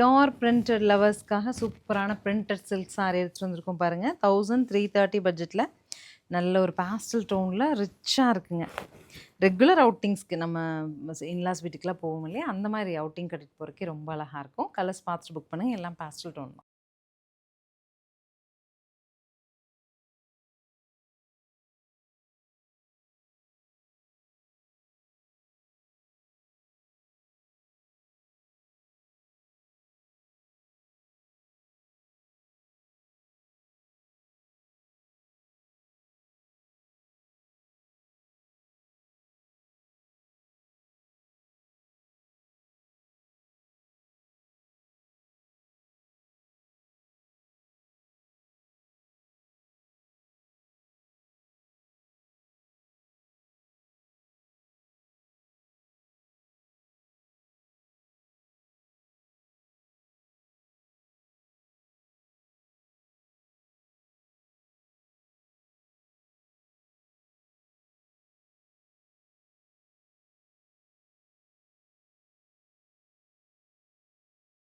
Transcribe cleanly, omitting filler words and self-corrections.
Pure printed லவர்ஸ்க்காக சூப்பரான printed silk sorry எடுத்துகிட்டு வந்திருக்கோம் பாருங்கள். 1330 பட்ஜெட்டில் நல்ல ஒரு பேஸ்டல் டோனில் ரிச்சாக இருக்குங்க. ரெகுலர் அவுட்டிங்ஸ்க்கு நம்ம இன்லாஸ் வீட்டுக்கெலாம் போவோம் இல்லையா, அந்த மாதிரி அவுட்டிங் கட்டிட்டு போகிறக்கே ரொம்ப அழகாக இருக்கும். கலர்ஸ் பார்த்துட்டு புக் பண்ணுங்கள். எல்லாம் பேஸ்டல் டோன் தான்.